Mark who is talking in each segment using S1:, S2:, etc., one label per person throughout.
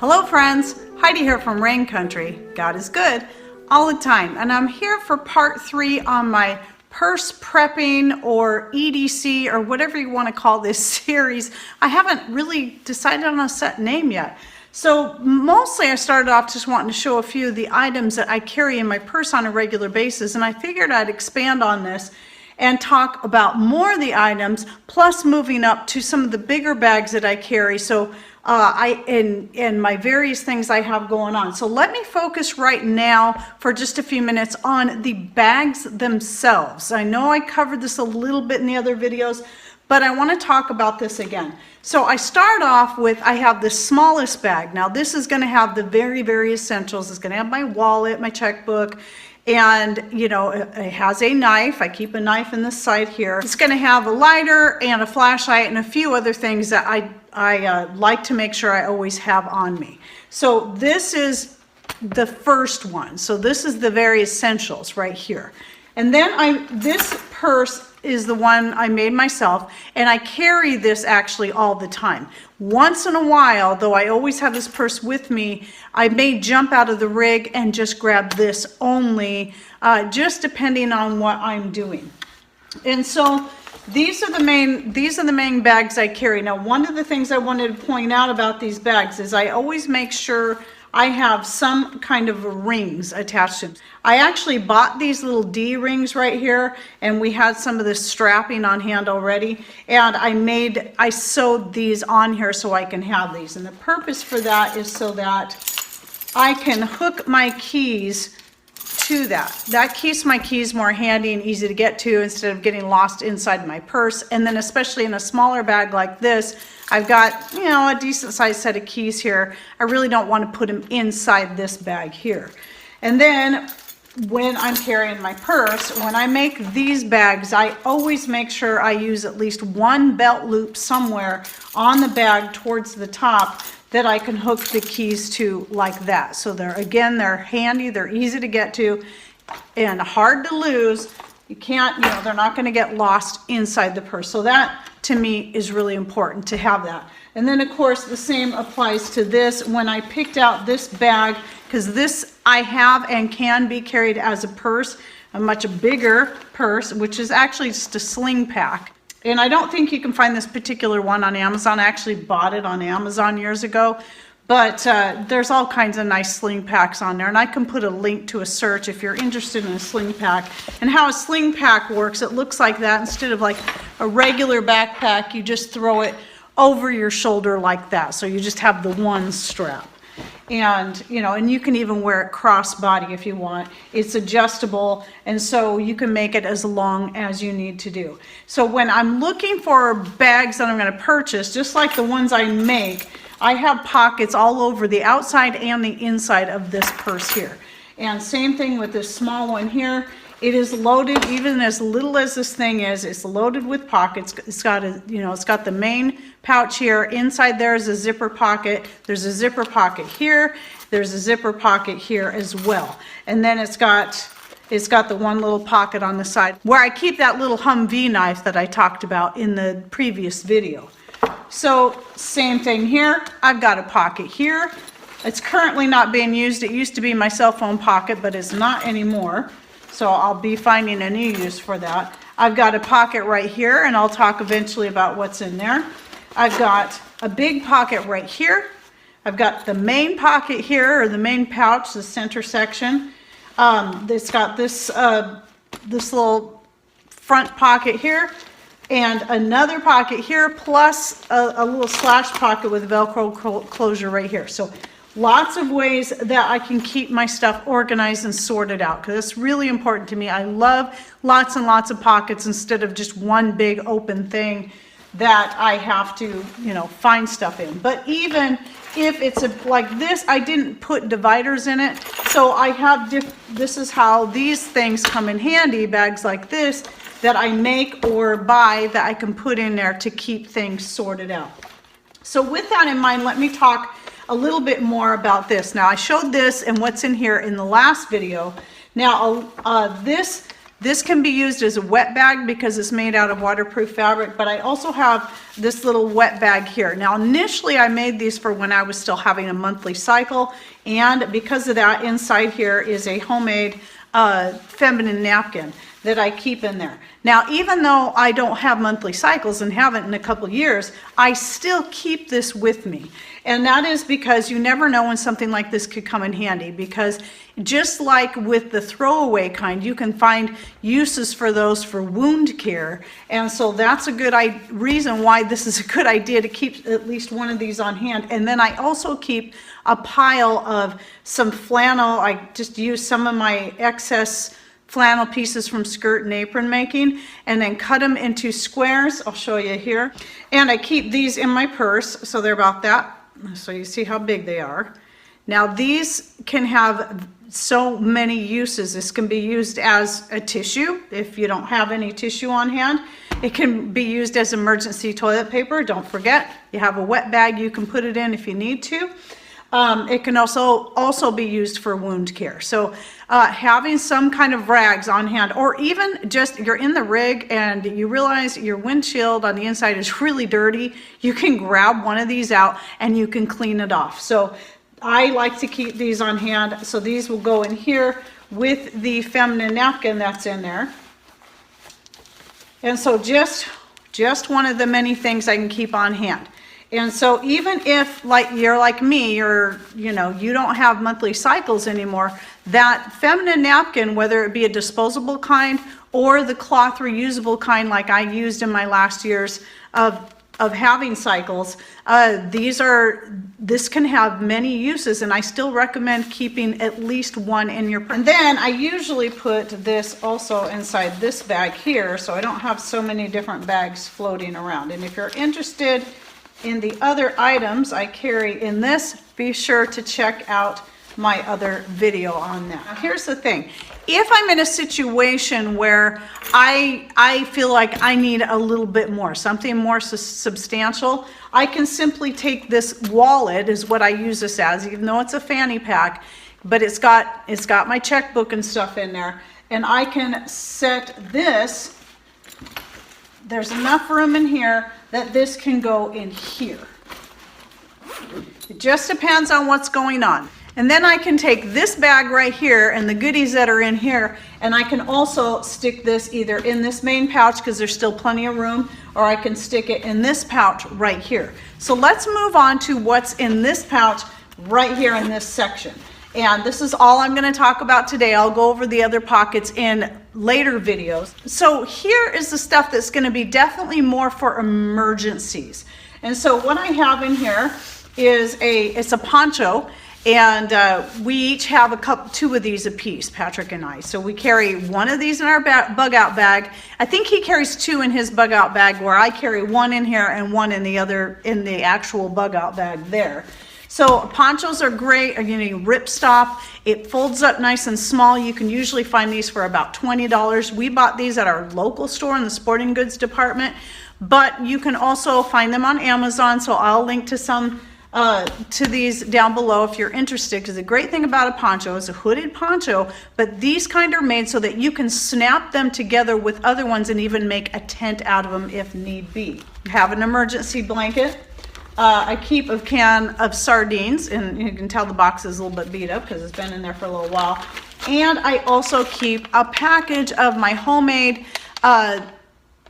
S1: Hello friends, Heidi here from Rain Country. God is good all the time, and I'm here for part 3 on my purse prepping or EDC or whatever you want to call this series. I haven't really decided on a set name yet. So mostly I started off just wanting to show a few of the items that I carry in my purse on a regular basis, and I figured I'd expand on this and talk about more of the items, plus moving up to some of the bigger bags that I carry. So in my various things I have going on. So let me focus right now for just a few minutes on the bags themselves. I know I covered this a little bit in the other videos, but I want to talk about this again. So I start off with, I have the smallest bag. Now this is going to have the very essentials. It's going to have my wallet, my checkbook, and you know, it has a knife. I keep a knife in the side here. It's going to have a lighter and a flashlight and a few other things that I like to make sure I always have on me. So this is the first one. So this is the very essentials right here. And then this purse is the one I made myself, and I carry this actually all the time. Once in a while, though I always have this purse with me, I may jump out of the rig and just grab this only, just depending on what I'm doing. And so these are the main bags I carry. Now, one of the things I wanted to point out about these bags is I always make sure I have some kind of rings attached to them. I actually bought these little D rings right here, and we had some of this strapping on hand already, and I sewed these on here so I can have these. And the purpose for that is so that I can hook my keys to that. That keeps my keys more handy and easy to get to instead of getting lost inside my purse. And then especially in a smaller bag like this, I've got, you know, a decent sized set of keys here. I really don't want to put them inside this bag here. And then when I'm carrying my purse, when I make these bags, I always make sure I use at least one belt loop somewhere on the bag towards the top that I can hook the keys to like that. So they're handy, they're easy to get to, and hard to lose. You can't, you know, they're not going to get lost inside the purse. So that to me is really important to have that. And then of course the same applies to this. When I picked out this bag, because this I have and can be carried as a purse, a much bigger purse, which is actually just a Sling Pack. And I don't think you can find this particular one on Amazon. I actually bought it on Amazon years ago. But there's all kinds of nice sling packs on there, and I can put a link to a search if you're interested in a sling pack. And how a sling pack works, it looks like that. Instead of like a regular backpack, you just throw it over your shoulder like that. So you just have the one strap. And you know, and you can even wear it crossbody if you want. It's adjustable, and so you can make it as long as you need to do. So when I'm looking for bags that I'm going to purchase, just like the ones I make, I have pockets all over the outside and the inside of this purse here. And same thing with this small one here. It is loaded, even as little as this thing is, it's loaded with pockets. It's got a, you know, it's got the main pouch here. Inside there is a zipper pocket. There's a zipper pocket here. There's a zipper pocket here as well. And then it's got the one little pocket on the side where I keep that little Humvee knife that I talked about in the previous video. So same thing here. I've got a pocket here. It's currently not being used. It used to be my cell phone pocket, but it's not anymore. So I'll be finding a new use for that. I've got a pocket right here, and I'll talk eventually about what's in there. I've got a big pocket right here. I've got the main pocket here, or the main pouch, the center section. It's got this little front pocket here, and another pocket here, plus a little slash pocket with Velcro closure right here. So lots of ways that I can keep my stuff organized and sorted out, because it's really important to me. I love lots and lots of pockets instead of just one big open thing that I have to, you know, find stuff in. But even if it's like this, I didn't put dividers in it. So I have, this is how these things come in handy, bags like this that I make or buy that I can put in there to keep things sorted out. So with that in mind, let me talk a little bit more about this. Now I showed this and what's in here in the last video. Now this This can be used as a wet bag because it's made out of waterproof fabric, but I also have this little wet bag here. Now, initially I made these for when I was still having a monthly cycle, and because of that, inside here is a homemade feminine napkin that I keep in there. Now, even though I don't have monthly cycles and haven't in a couple years, I still keep this with me. And that is because you never know when something like this could come in handy, because just like with the throwaway kind, you can find uses for those for wound care. And so that's a good reason why this is a good idea to keep at least one of these on hand. And then I also keep a pile of some flannel. I just use some of my excess flannel pieces from skirt and apron making, and then cut them into squares. I'll show you here. And I keep these in my purse, so they're about that. So you see how big they are. Now these can have so many uses. This can be used as a tissue if you don't have any tissue on hand. It can be used as emergency toilet paper. Don't forget, you have a wet bag you can put it in if you need to. It can also be used for wound care. So having some kind of rags on hand, or even just you're in the rig and you realize your windshield on the inside is really dirty, you can grab one of these out and you can clean it off. So I like to keep these on hand. So these will go in here with the feminine napkin that's in there. And so just one of the many things I can keep on hand. And so even if you're like me, you don't have monthly cycles anymore, that feminine napkin, whether it be a disposable kind or the cloth reusable kind like I used in my last years of having cycles, this can have many uses, and I still recommend keeping at least one in your purse. And then I usually put this also inside this bag here, so I don't have so many different bags floating around. And if you're interested in the other items I carry in this, be sure to check out my other video on that. Now, here's the thing. If I'm in a situation where I feel like I need a little bit more, something more substantial, I can simply take this wallet, is what I use this as, even though it's a fanny pack, but it's got my checkbook and stuff in there, and I can set this. There's enough room in here that this can go in here. It just depends on what's going on. And then I can take this bag right here and the goodies that are in here, and I can also stick this either in this main pouch because there's still plenty of room, or I can stick it in this pouch right here. So let's move on to what's in this pouch right here in this section. And this is all I'm going to talk about today. I'll go over the other pockets in later videos. So here is the stuff that's going to be definitely more for emergencies. And so what I have in here is it's a poncho, and we each have two of these apiece, Patrick and I. So we carry one of these in our bug out bag. I think he carries two in his bug out bag, where I carry one in here and one in the other, in the actual bug out bag there. So ponchos are great. You rip stop. It folds up nice and small. You can usually find these for about $20. We bought these at our local store in the sporting goods department, but you can also find them on Amazon. So I'll link to some to these down below if you're interested, because the great thing about a poncho is a hooded poncho, but these kind are made so that you can snap them together with other ones and even make a tent out of them if need be. Have an emergency blanket. I keep a can of sardines, and you can tell the box is a little bit beat up because it's been in there for a little while. And I also keep a package of my homemade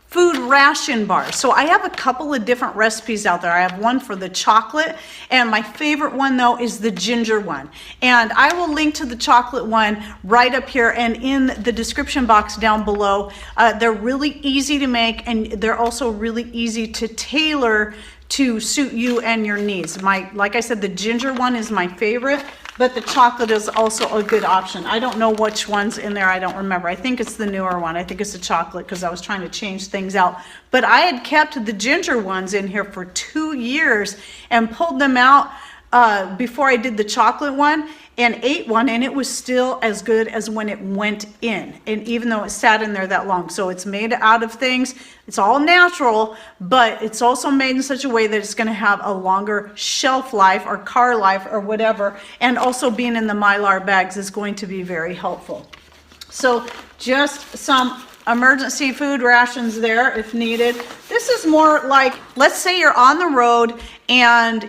S1: food ration bars. So I have a couple of different recipes out there. I have one for the chocolate, and my favorite one though is the ginger one. And I will link to the chocolate one right up here and in the description box down below. They're really easy to make, and they're also really easy to tailor to suit you and your needs. Like I said, the ginger one is my favorite, but the chocolate is also a good option. I don't know which one's in there. I don't remember. I think it's the newer one. I think it's the chocolate because I was trying to change things out. But I had kept the ginger ones in here for 2 years and pulled them out before I did the chocolate one, and ate one, and it was still as good as when it went in, and even though it sat in there that long. So it's made out of things, it's all natural, but it's also made in such a way that it's going to have a longer shelf life or car life or whatever, and also being in the Mylar bags is going to be very helpful. So just some emergency food rations there if needed. This is more like, let's say you're on the road and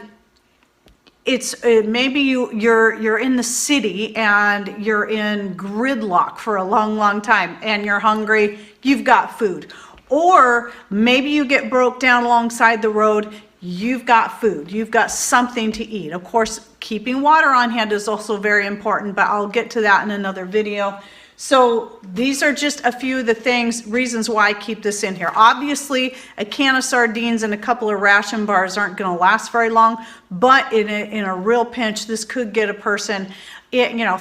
S1: it's maybe you're in the city and you're in gridlock for a long time and you're hungry, you've got food. Or maybe you get broke down alongside the road, you've got food, you've got something to eat. Of course, keeping water on hand is also very important, but I'll get to that in another video. So these are just a few of the reasons why I keep this in here. Obviously, a can of sardines and a couple of ration bars aren't going to last very long, but in a real pinch, this could get a person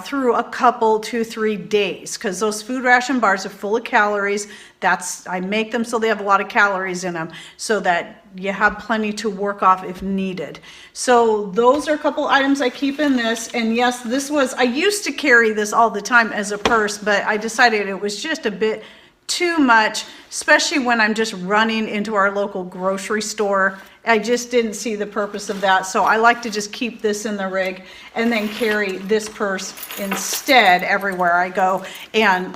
S1: through a couple, 2-3 days, because those food ration bars are full of calories. I make them so they have a lot of calories in them, so that you have plenty to work off if needed. So those are a couple items I keep in this. And yes, I used to carry this all the time as a purse, but I decided it was just a bit too much, especially when I'm just running into our local grocery store. I just didn't see the purpose of that. So I like to just keep this in the rig and then carry this purse instead everywhere I go, and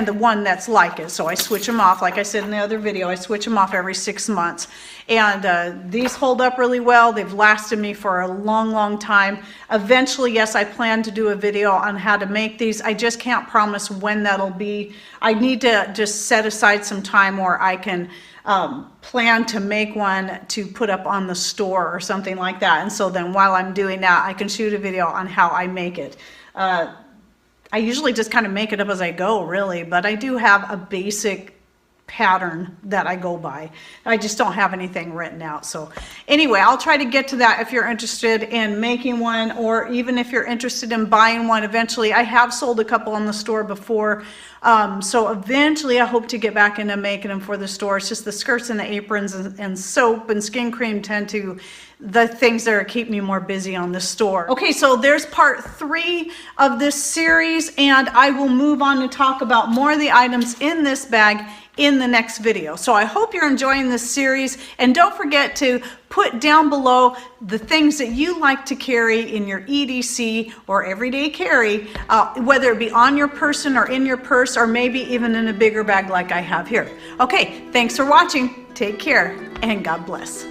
S1: the one that's like it. So I switch them off. Like I said in the other video, I switch them off every 6 months. And these hold up really well. They've lasted me for a long time. Eventually, yes, I plan to do a video on how to make these. I just can't promise when that'll be. I need to just set aside some time where I can plan to make one to put up on the store or something like that. And so then while I'm doing that, I can shoot a video on how I make it. I usually just kind of make it up as I go, really, but I do have a basic pattern that I go by. I just don't have anything written out. So anyway, I'll try to get to that if you're interested in making one, or even if you're interested in buying one eventually. I have sold a couple in the store before. So eventually I hope to get back into making them for the store. It's just the skirts and the aprons and soap and skin cream tend to the things that keep me more busy on the store. Okay, so there's part 3 of this series, and I will move on to talk about more of the items in this bag in the next video. So I hope you're enjoying this series, and don't forget to put down below the things that you like to carry in your EDC or everyday carry, whether it be on your person or in your purse, or maybe even in a bigger bag like I have here. Okay, thanks for watching. Take care and God bless.